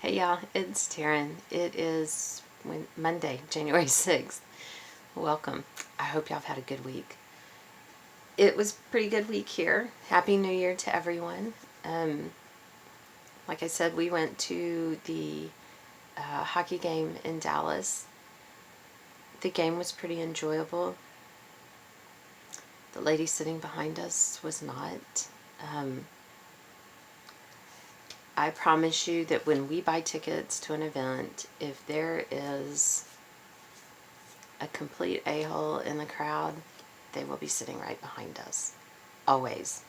Hey y'all, it's Taryn. It is Monday, January 6th. Welcome. I hope y'all have had a good week. It was a pretty good week here. Happy New Year to everyone. Like I said, we went to the hockey game in Dallas. The game was pretty enjoyable. The lady sitting behind us was not. I promise you that when we buy tickets to an event, if there is a complete a-hole in the crowd, they will be sitting right behind us. Always.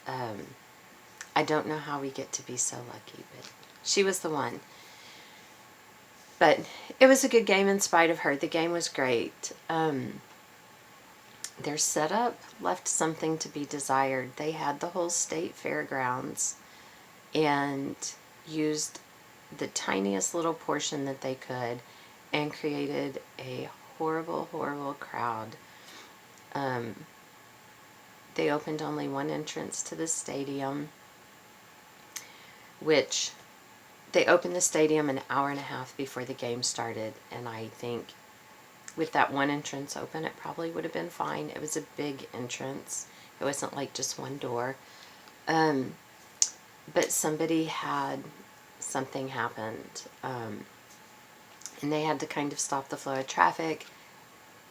I don't know how we get to be so lucky, but she was the one. But it was a good game in spite of her. The game was great. Their setup left something to be desired. They had the whole state fairgrounds and used the tiniest little portion that they could and created a horrible, horrible crowd. They opened only one entrance to the stadium, which they opened the stadium an hour and a half before the game started, and I think with that one entrance open, it probably would have been fine. It was a big entrance. It wasn't like just one door. But somebody something happened, and they had to kind of stop the flow of traffic.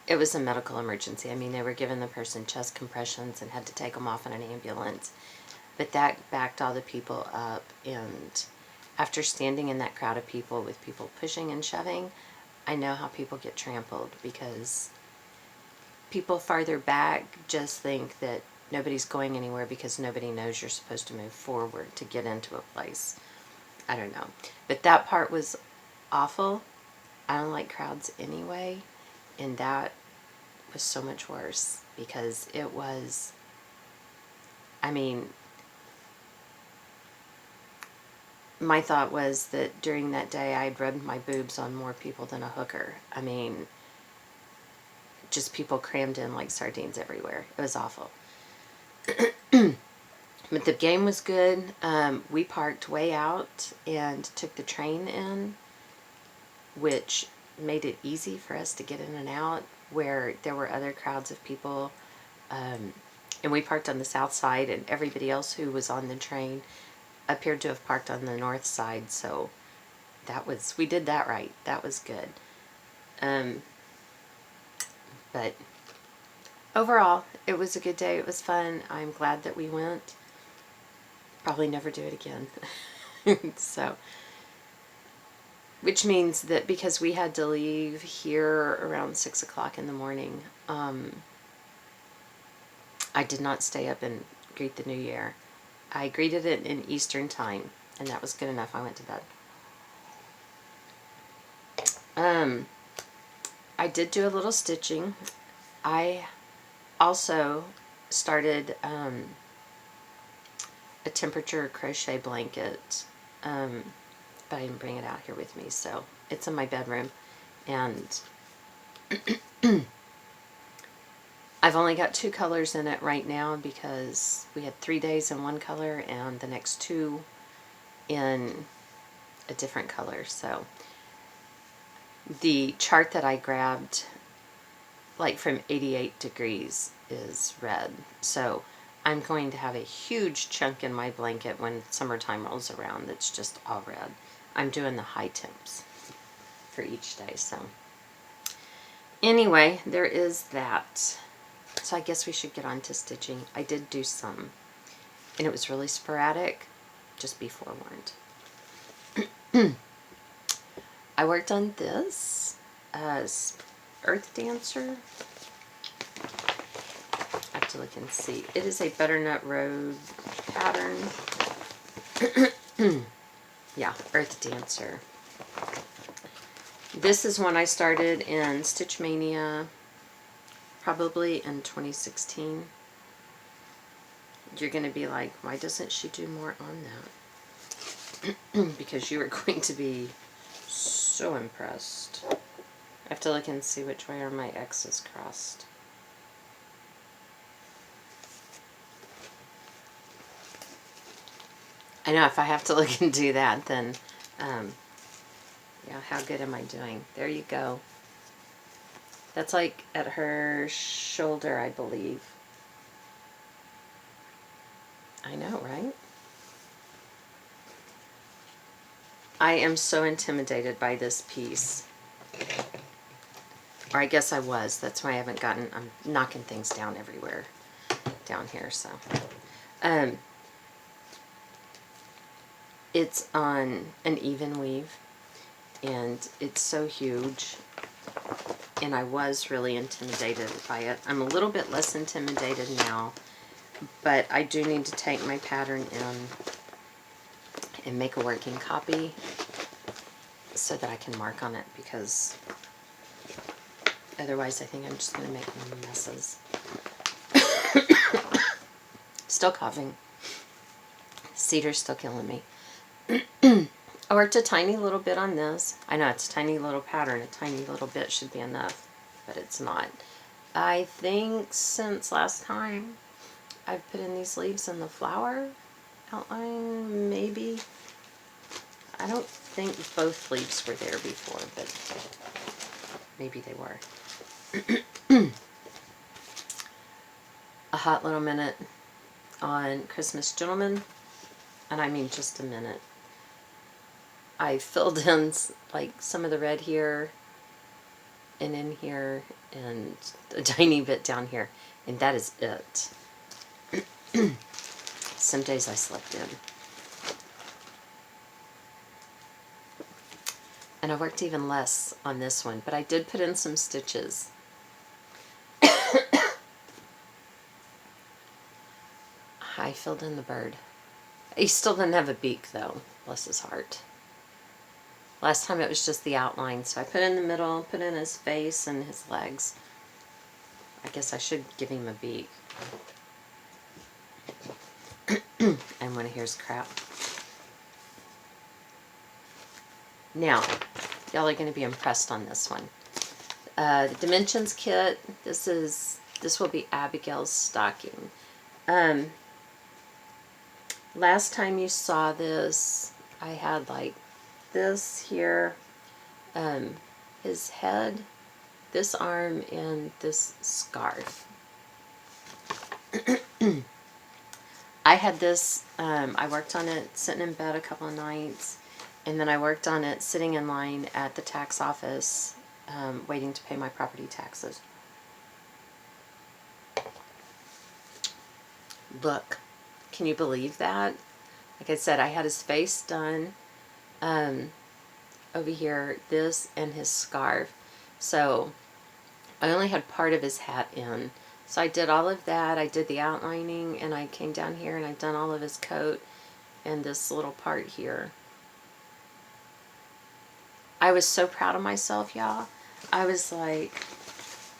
It was a medical emergency. I mean, they were giving the person chest compressions and had to take them off in an ambulance. But that backed all the people up, and after standing in that crowd of people with people pushing and shoving, I know how people get trampled, because people farther back just think that nobody's going anywhere because nobody knows you're supposed to move forward to get into a place. I don't know. But that part was awful. I don't like crowds anyway, and that was so much worse, because it was, I mean, my thought was that during that day I'd rubbed my boobs on more people than a hooker. I mean, just people crammed in like sardines everywhere. It was awful. But the game was good. We parked way out and took the train in, which made it easy for us to get in and out, where there were other crowds of people. And we parked on the south side, and everybody else who was on the train appeared to have parked on the north side. So we did that right. That was good. But overall, it was a good day. It was fun. I'm glad that we went. Probably never do it again. So, which means that because we had to leave here around 6 o'clock in the morning, I did not stay up and greet the new year. I greeted it in Eastern time, and that was good enough. I went to bed. I did do a little stitching. I also started a temperature crochet blanket, but I didn't bring it out here with me, so it's in my bedroom, and I've only got 2 colors in it right now, because we had 3 days in one color and the next 2 in a different color. So the chart that I grabbed, like from 88 degrees, is red. So I'm going to have a huge chunk in my blanket when summertime rolls around that's just all red. I'm doing the high temps for each day. So anyway, there is that. So I guess we should get on to stitching. I did do some, and it was really sporadic. Just be forewarned. I worked on this Earth Dancer. I have to look and see. It is a Butternut Road pattern. Yeah, Earth Dancer. This is one I started in Stitch Mania, probably in 2016. You're going to be like, why doesn't she do more on that? Because you are going to be so impressed. I have to look and see which way are my X's crossed. I know if I have to look and do that, then Yeah, how good am I doing? There you go. That's like at her shoulder, I believe. I know, right? I am so intimidated by this piece. Or I guess I was. That's why I haven't gotten, I'm knocking things down everywhere down here, so. It's on an even weave, and it's so huge, and I was really intimidated by it. I'm a little bit less intimidated now, but I do need to take my pattern in and make a working copy so that I can mark on it, because otherwise I think I'm just going to make messes. Still coughing. Cedar's still killing me. I worked a tiny little bit on this. I know it's a tiny little pattern. A tiny little bit should be enough, but it's not. I think since last time I've put in these leaves in the flower outline, maybe. I don't think both leaves were there before, but maybe they were. A hot little minute on Christmas Gentleman, and I mean just a minute. I filled in like some of the red here and in here and a tiny bit down here, and that is it. Some days I slept in. And I worked even less on this one, but I did put in some stitches. I filled in the bird. He still didn't have a beak though, bless his heart. Last time it was just the outline, so I put in the middle, put in his face and his legs. I guess I should give him a beak. And one of here's crap. Now, y'all are going to be impressed on this one. The Dimensions kit, this will be Abigail's stocking. Last time you saw this, I had like this here, his head, this arm, and this scarf. I had this, I worked on it sitting in bed a couple of nights, and then I worked on it sitting in line at the tax office, waiting to pay my property taxes. Look, can you believe that? Like I said, I had his face done, over here, this and his scarf. So I only had part of his hat in. So I did all of that. I did the outlining, and I came down here and I've done all of his coat and this little part here. I was so proud of myself, y'all. I was like,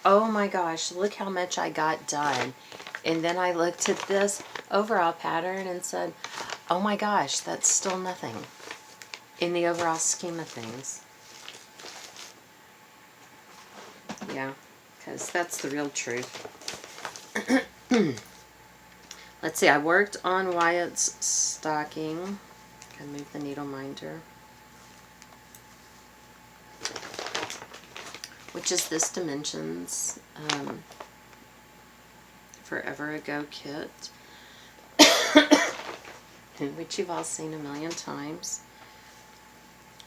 oh my gosh, look how much I got done. And then I looked at this overall pattern and said, oh my gosh, that's still nothing in the overall scheme of things. Yeah, because that's the real truth. Let's see, I worked on Wyatt's stocking. I move the needle minder, which is this Dimensions Forever Ago kit, which you've all seen a million times.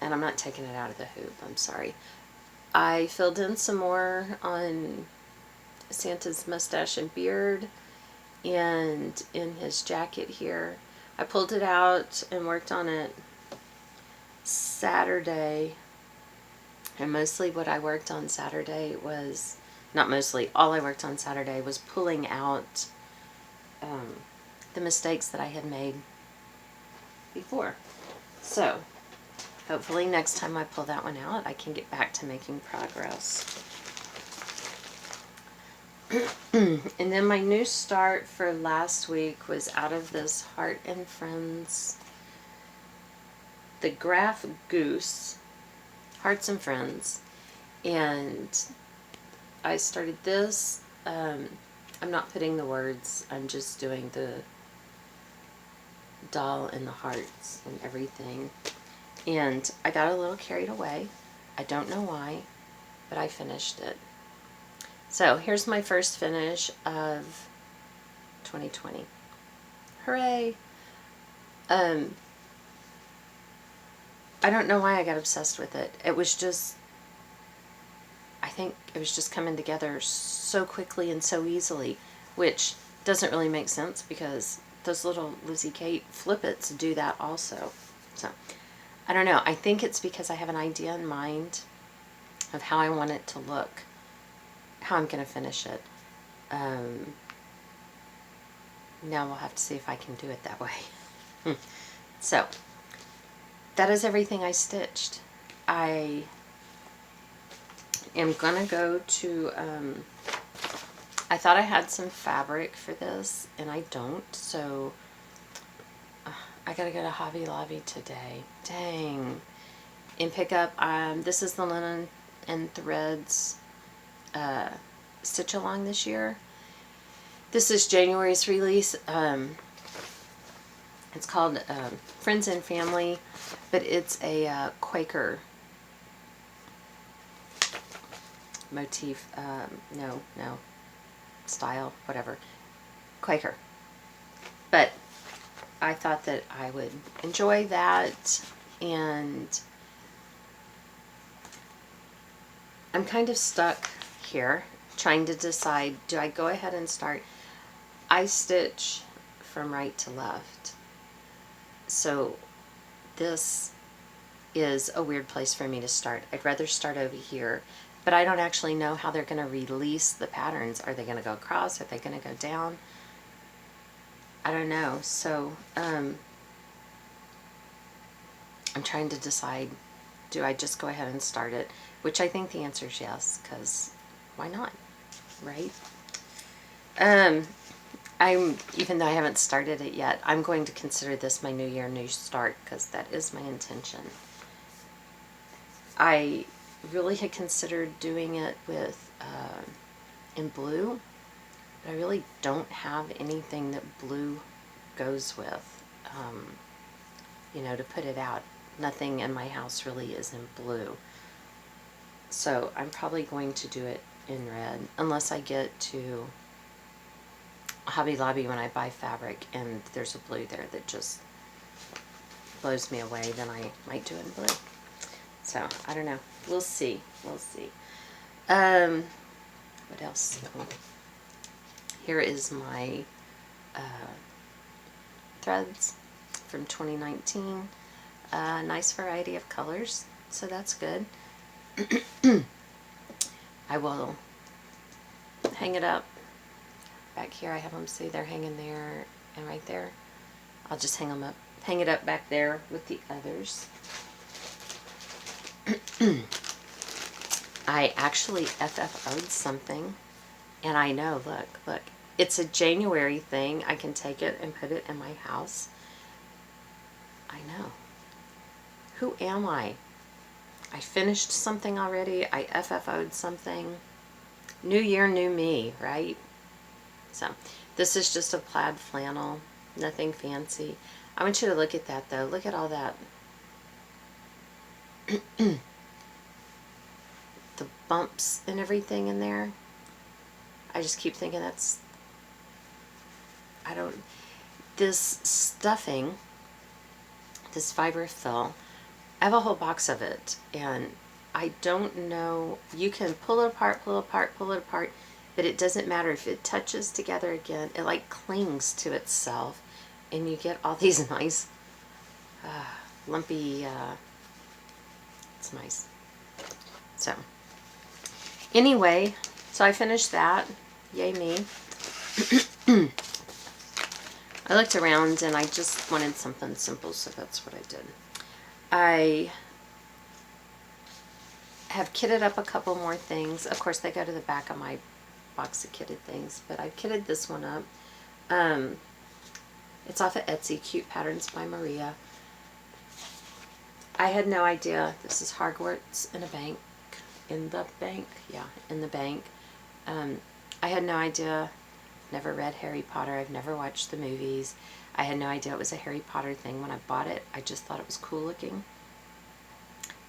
And I'm not taking it out of the hoop, I'm sorry. I filled in some more on Santa's mustache and beard, and in his jacket here. I pulled it out and worked on it Saturday, and mostly what I worked on Saturday was, not mostly, all I worked on Saturday was pulling out the mistakes that I had made before. So hopefully next time I pull that one out, I can get back to making progress. And then my new start for last week was out of this Heart and Friends, the Graph Goose, Hearts and Friends, and I started this. I'm not putting the words, I'm just doing the doll and the hearts and everything. And I got a little carried away. I don't know why, but I finished it. So here's my first finish of 2020. Hooray! I don't know why I got obsessed with it. It was just, I think it was just coming together so quickly and so easily, which doesn't really make sense because those little Lizzie Kate flippets do that also. So, I don't know. I think it's because I have an idea in mind of how I want it to look, how I'm going to finish it. Now we'll have to see if I can do it that way. So, that is everything I stitched. I am going to go to, I thought I had some fabric for this, and I don't, so I got to go to Hobby Lobby today. Dang. And pick up, this is the Linen and Threads Stitch Along this year. This is January's release. It's called Friends and Family, but it's a Quaker motif, no, style, whatever, Quaker. But I thought that I would enjoy that, and I'm kind of stuck here trying to decide, do I go ahead and start? I stitch from right to left, so this is a weird place for me to start. I'd rather start over here, but I don't actually know how they're going to release the patterns. Are they going to go across? Are they going to go down? I don't know. So I'm trying to decide, do I just go ahead and start it? Which I think the answer is yes, because why not, right? Even though I haven't started it yet, I'm going to consider this my new year, new start, because that is my intention. I really had considered doing it with in blue, but I really don't have anything that blue goes with, you know, to put it out. Nothing in my house really is in blue. So I'm probably going to do it in red, unless I get to Hobby Lobby when I buy fabric and there's a blue there that just blows me away, then I might do it in blue. So, I don't know. We'll see. We'll see. What else? Here is my threads from 2019. Nice variety of colors, so that's good. I will hang it up. Back here I have them, see, they're hanging there and right there. I'll just hang them up, hang it up back there with the others. I actually FFO'd something, and I know, look, it's a January thing. I can take it and put it in my house. I know. Who am I? I finished something already. I FFO'd something. New year, new me, right? So, this is just a plaid flannel, nothing fancy. I want you to look at that, though. Look at all that. The bumps and everything in there. I just keep thinking that's, this stuffing, this fiber fill, I have a whole box of it, and I don't know, you can pull it apart, but it doesn't matter if it touches together again. It like clings to itself, and you get all these nice lumpy, it's nice. So anyway, so I finished that. Yay me. I looked around and I just wanted something simple, so that's what I did. I have kitted up a couple more things. Of course, they go to the back of my box of kitted things, but I kitted this one up. It's off of Etsy, Cute Patterns by Maria. I had no idea. This is Hogwarts in a bank. In the bank? Yeah, in the bank. I had no idea. Never read Harry Potter. I've never watched the movies. I had no idea it was a Harry Potter thing. When I bought it, I just thought it was cool looking.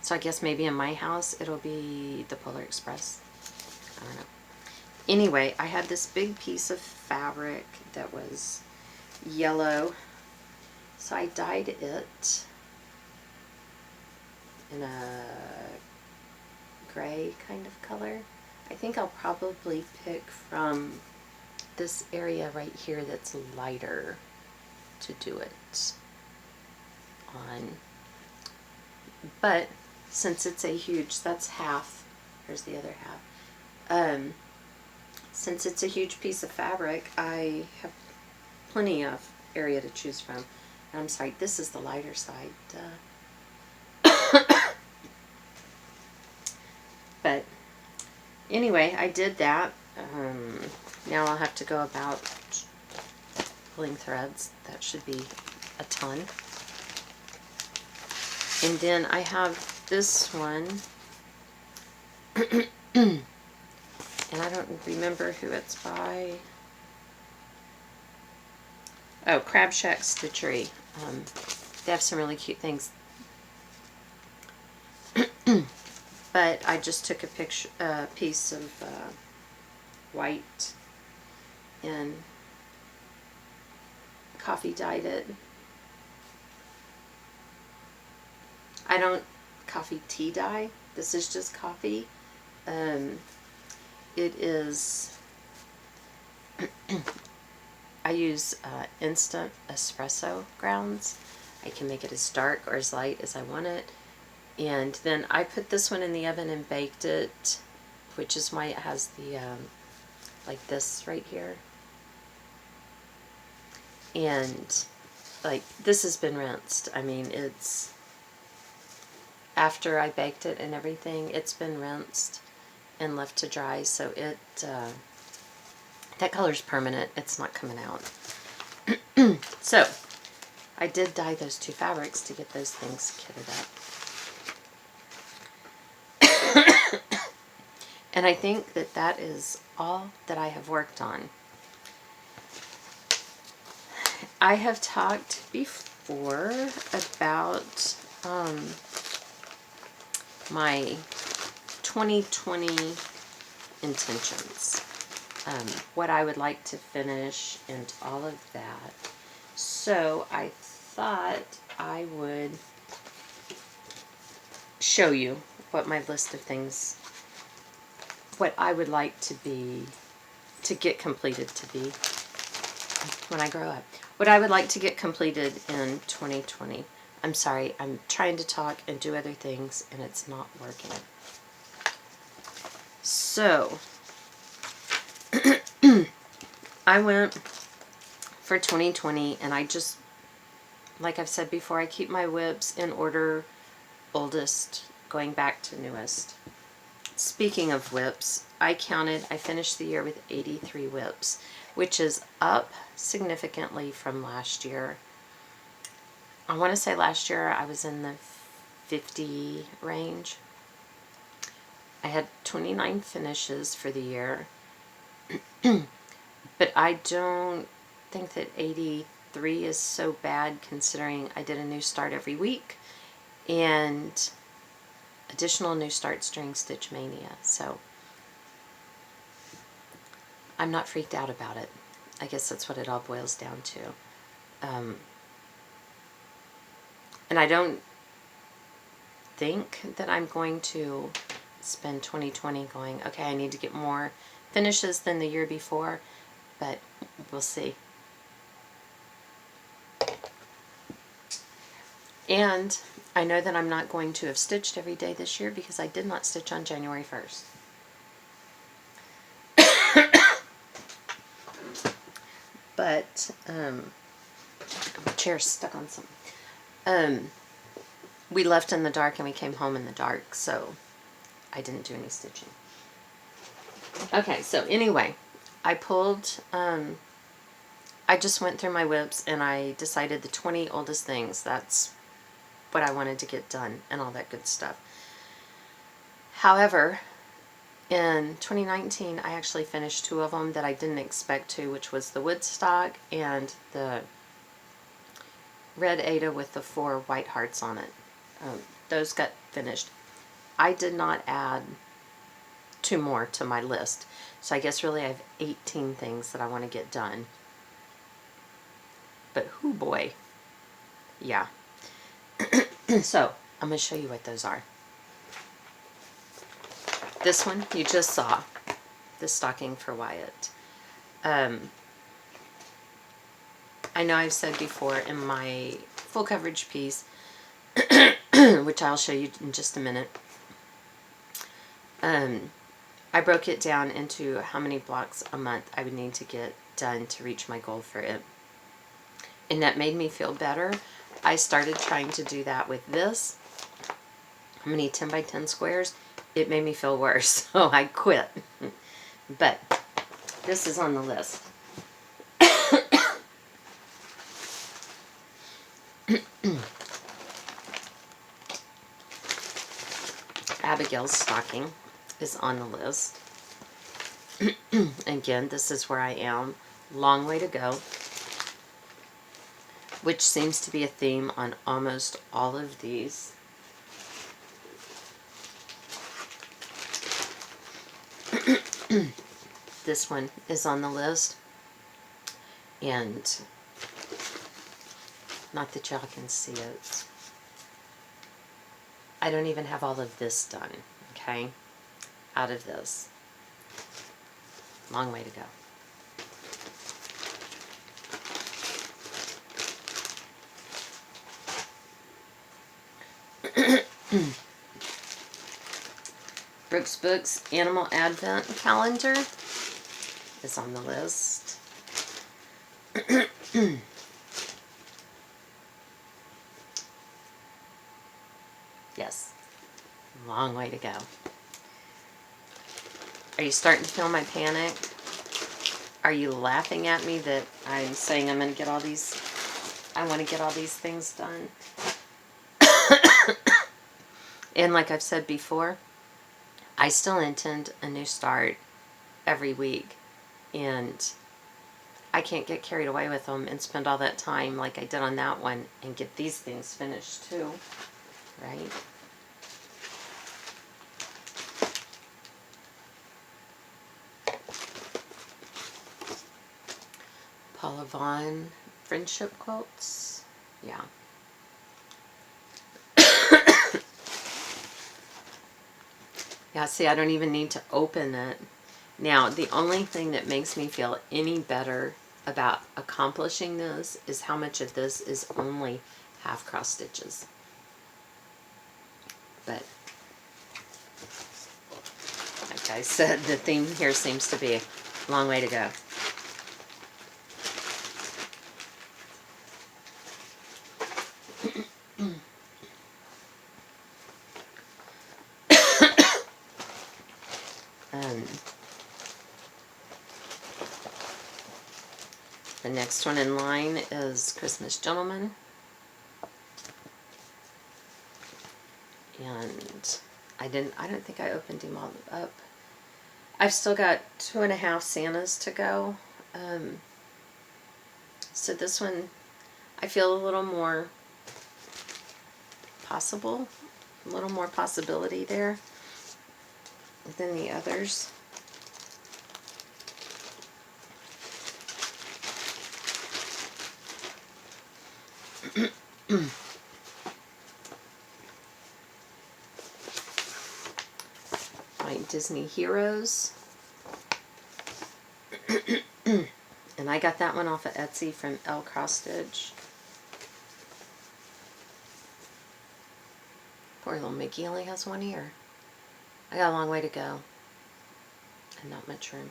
So I guess maybe in my house it'll be the Polar Express. I don't know. Anyway, I had this big piece of fabric that was yellow. So I dyed it in a gray kind of color. I think I'll probably pick from this area right here that's lighter to do it on. But since it's a huge, that's half, here's the other half. Since it's a huge piece of fabric, I have plenty of area to choose from. And I'm sorry, this is the lighter side. But anyway, I did that. Now I'll have to go about pulling threads. That should be a ton. And then I have this one. And I don't remember who it's by. Oh, Crab Shack Stitchery. They have some really cute things. But I just took a piece of white and coffee dyed it. I don't coffee tea dye. This is just coffee. It is, I use instant espresso grounds. I can make it as dark or as light as I want it. And then I put this one in the oven and baked it, which is why it has the, like this right here. And like this has been rinsed. I mean, it's, after I baked it and everything, it's been rinsed and left to dry, so it, that color's permanent. It's not coming out. So, I did dye those two fabrics to get those things kitted up. And I think that that is all that I have worked on. I have talked before about my 2020 intentions, what I would like to finish and all of that. So I thought I would show you what my list of things, what I would like to be, to get completed to be when I grow up. What I would like to get completed in 2020. I'm sorry, I'm trying to talk and do other things and it's not working. So, I went for 2020 and I just, like I've said before, I keep my whips in order, oldest going back to newest. Speaking of whips, I finished the year with 83 whips, which is up significantly from last year. I want to say last year I was in the 50 range. I had 29 finishes for the year, but I don't think that 83 is so bad considering I did a new start every week and additional new starts during Stitch Mania. So I'm not freaked out about it. I guess that's what it all boils down to. And I don't think that I'm going to spend 2020 going, okay, I need to get more finishes than the year before, but we'll see. And I know that I'm not going to have stitched every day this year because I did not stitch on January 1st. But, my chair's stuck on something. We left in the dark and we came home in the dark, so I didn't do any stitching. Okay, so anyway, I pulled, I just went through my whips and I decided the 20 oldest things, that's what I wanted to get done and all that good stuff. However, in 2019, I actually finished 2 of them that I didn't expect to, which was the Woodstock and the Red Ada with the 4 white hearts on it. Those got finished I did not add 2 more to my list. So I guess really I have 18 things that I want to get done. But whoo boy. Yeah. So I'm going to show you what those are. This one you just saw. The stocking for Wyatt. I know I've said before in my full coverage piece, which I'll show you in just a minute, I broke it down into how many blocks a month I would need to get done to reach my goal for it. And that made me feel better. I started trying to do that with this. How many 10 by 10 squares? It made me feel worse, so I quit. But this is on the list. Abigail's stocking is on the list. Again, this is where I am. Long way to go. Which seems to be a theme on almost all of these. This one is on the list. And not that y'all can see it. I don't even have all of this done, okay? Out of this. Long way to go. Brooks Books Animal Advent Calendar is on the list. Yes, long way to go. Are you starting to feel my panic? Are you laughing at me that I'm saying I'm going to get all these, I want to get all these things done? And like I've said before, I still intend a new start every week. And I can't get carried away with them and spend all that time like I did on that one and get these things finished too. Right? Paula Vaughn friendship quotes. Yeah. Yeah, see, I don't even need to open it. Now, the only thing that makes me feel any better about accomplishing this is how much of this is only half cross stitches. But, like I said, the theme here seems to be a long way to go. The next one in line is Christmas Gentleman. And I don't think I opened him all up. I've still got 2.5 Santas to go. So this one, I feel a little more possible, a little more possibility there than the others. My Disney Heroes. And I got that one off of Etsy from L Cross Stitch. Poor little Mickey only has one ear. I got a long way to go. And not much room.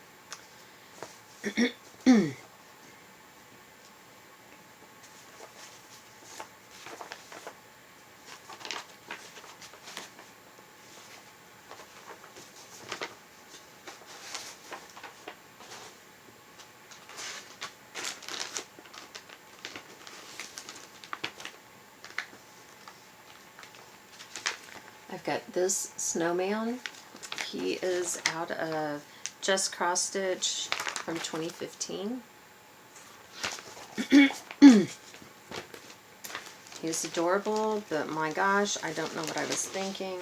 I've got this snowman. He is out of Just Cross Stitch from 2015. He's adorable, but my gosh, I don't know what I was thinking.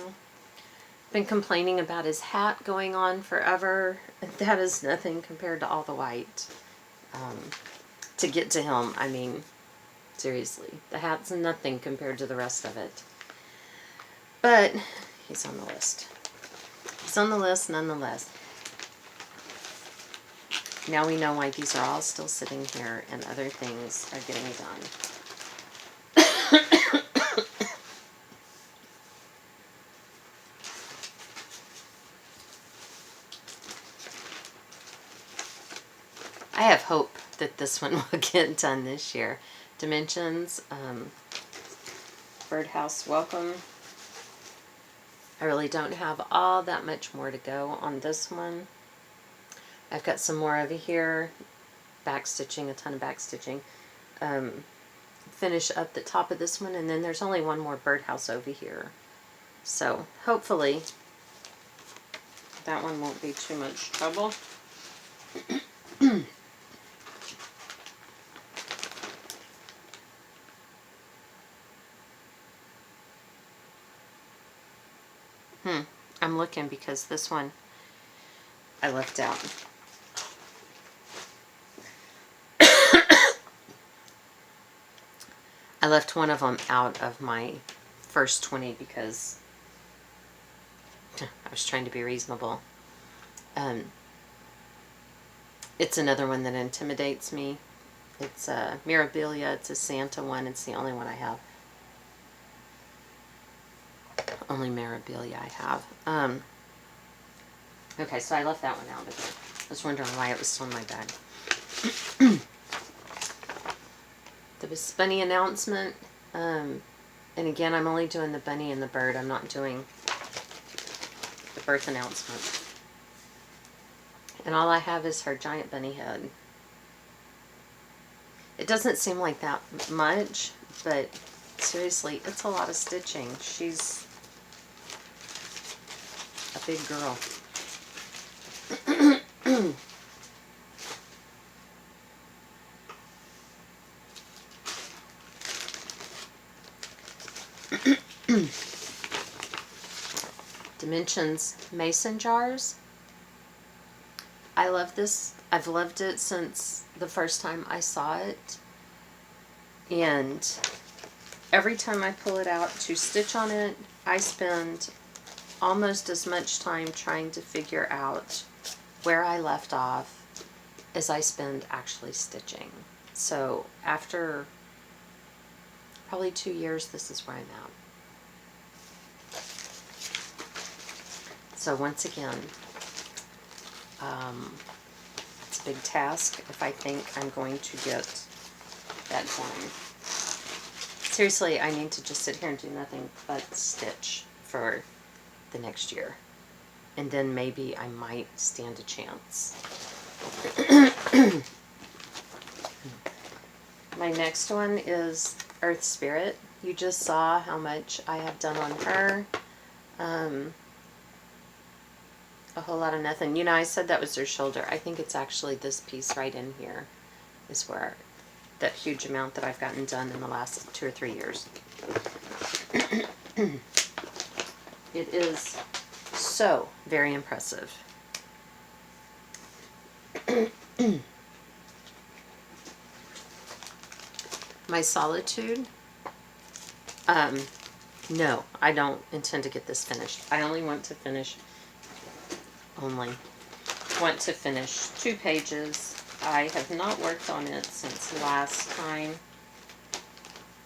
been complaining about his hat going on forever. That is nothing compared to all the white. To get to him, I mean, seriously, the hat's nothing compared to the rest of it. But he's on the list. He's on the list nonetheless. Now we know why these are all still sitting here and other things are getting done. I have hope that this one will get done this year. Dimensions, Birdhouse Welcome. I really don't have all that much more to go on this one. I've got some more over here. Backstitching, a ton of backstitching. Finish up the top of this one, and then there's only one more birdhouse over here. So hopefully that one won't be too much trouble. I'm looking because this one I left out. I left one of them out of my first 20 because I was trying to be reasonable. It's another one that intimidates me. It's a Mirabilia. It's a Santa one. It's the only one I have. Only Mirabilia I have. Okay, so I left that one out of it. I was wondering why it was still in my bag. The bunny announcement. And again, I'm only doing the bunny and the bird. I'm not doing the birth announcement. And all I have is her giant bunny head. It doesn't seem like that much, but seriously, it's a lot of stitching. She's a big girl. Dimensions mason jars. I love this. I've loved it since the first time I saw it. And every time I pull it out to stitch on it, I spend almost as much time trying to figure out where I left off as I spend actually stitching. So after probably 2 years, this is where I'm at. So once again, it's a big task if I think I'm going to get that done. Seriously, I need to just sit here and do nothing but stitch for the next year. And then maybe I might stand a chance. My next one is Earth Spirit. You just saw how much I have done on her. A whole lot of nothing. You know, I said that was her shoulder. I think it's actually this piece right in here is where that huge amount that I've gotten done in the last 2 or 3 years. It is so very impressive. My Solitude. No, I don't intend to get this finished. I only want to finish 2 pages. I have not worked on it since last time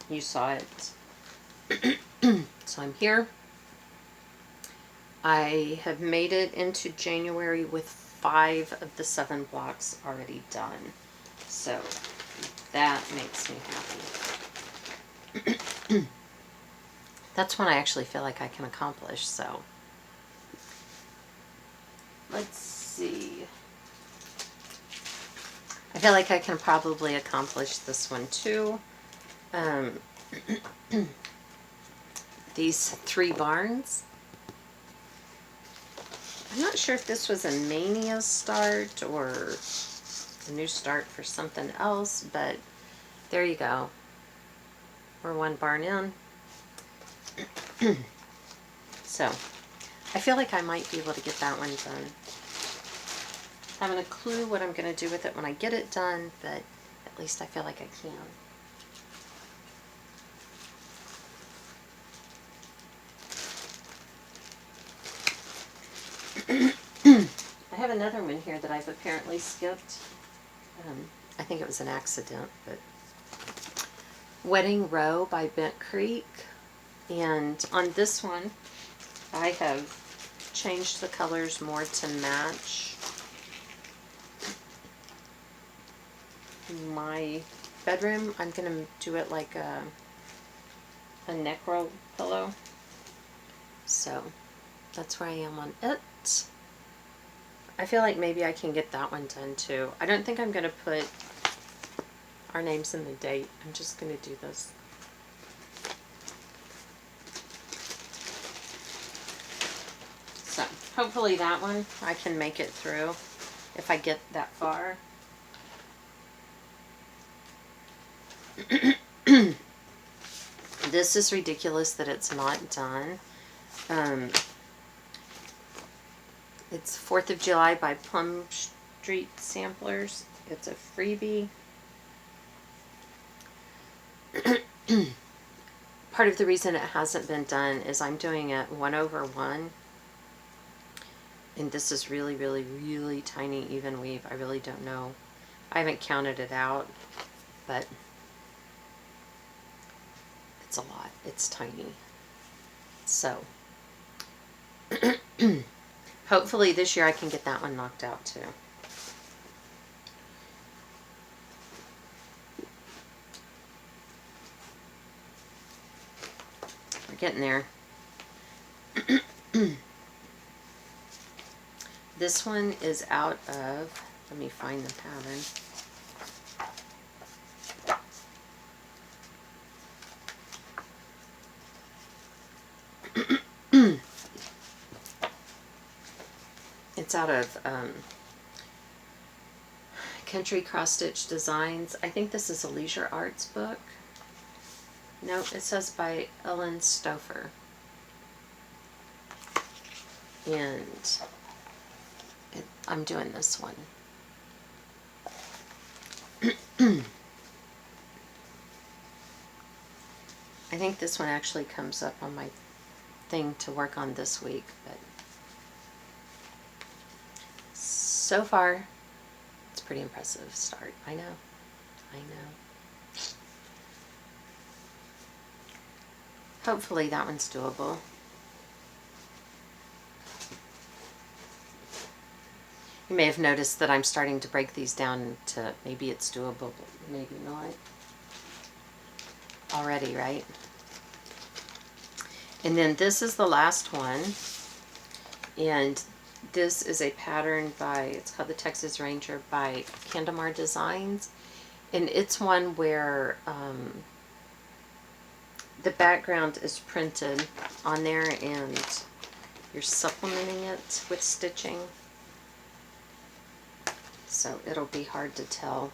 you saw it. So I'm here. I have made it into January with 5 of the 7 blocks already done. So that makes me happy. That's one I actually feel like I can accomplish, so let's see. I feel like I can probably accomplish this one too. These 3 barns. I'm not sure if this was a Mania start or a new start for something else, but there you go. We're 1 barn in. So I feel like I might be able to get that one done. Haven't a clue what I'm going to do with it when I get it done, but at least I feel like I can. I have another one here that I've apparently skipped. I think it was an accident, but Wedding Row by Bent Creek. And on this one, I have changed the colors more to match my bedroom. I'm going to do it like a neck roll pillow. So that's where I am on it. I feel like maybe I can get that one done too. I don't think I'm going to put our names and the date. I'm just going to do this. So hopefully that one I can make it through if I get that far. This is ridiculous that it's not done. It's 4th of July by Plum Street Samplers. It's a freebie. Part of the reason it hasn't been done is I'm doing it 1/1. And this is really, really, really tiny even weave. I really don't know. I haven't counted it out, but it's a lot. It's tiny. So hopefully this year I can get that one knocked out too. We're getting there. This one is out of, let me find the pattern. It's out of Country Cross Stitch Designs. I think this is a Leisure Arts book. No, it says by Ellen Stouffer. And I'm doing this one. I think this one actually comes up on my thing to work on this week, but so far it's a pretty impressive start. I know. Hopefully that one's doable. You may have noticed that I'm starting to break these down to maybe it's doable, but maybe not. Already, right? And then this is the last one. And this is a pattern by, it's called the Texas Ranger by Candamar Designs. And it's one where the background is printed on there and you're supplementing it with stitching. So it'll be hard to tell.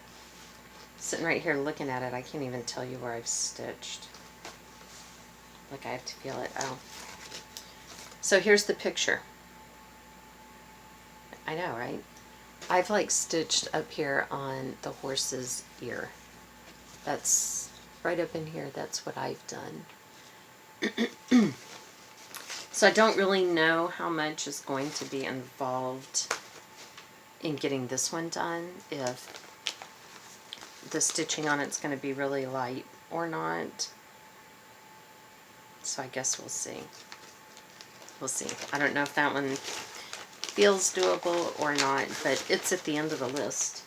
Sitting right here looking at it, I can't even tell you where I've stitched. Like I have to feel it. Oh. So here's the picture. I know, right? I've like stitched up here on the horse's ear. That's right up in here. That's what I've done. So I don't really know how much is going to be involved in getting this one done, if the stitching on it's going to be really light or not. So I guess we'll see. We'll see. I don't know if that one feels doable or not, but it's at the end of the list.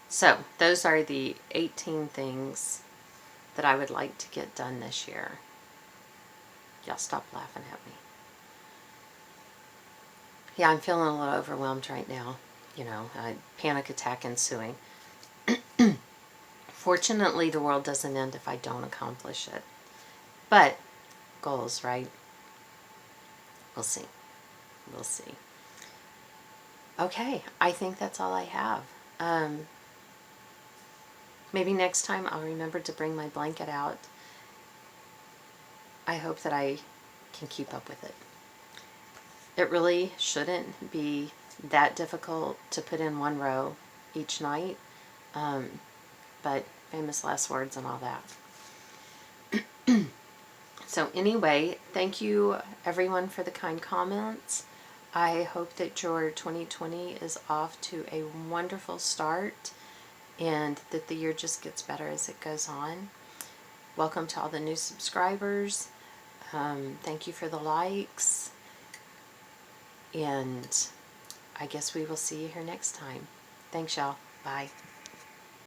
So those are the 18 things that I would like to get done this year. Y'all stop laughing at me. Yeah, I'm feeling a little overwhelmed right now. You know, a panic attack ensuing. Fortunately, the world doesn't end if I don't accomplish it. But, goals, right? We'll see. We'll see. Okay, I think that's all I have. Maybe next time I'll remember to bring my blanket out. I hope that I can keep up with it. It really shouldn't be that difficult to put in one row each night, but famous last words and all that. So anyway, thank you everyone for the kind comments. I hope that your 2020 is off to a wonderful start and that the year just gets better as it goes on. Welcome to all the new subscribers. Thank you for the likes. And I guess we will see you here next time. Thanks, y'all. Bye.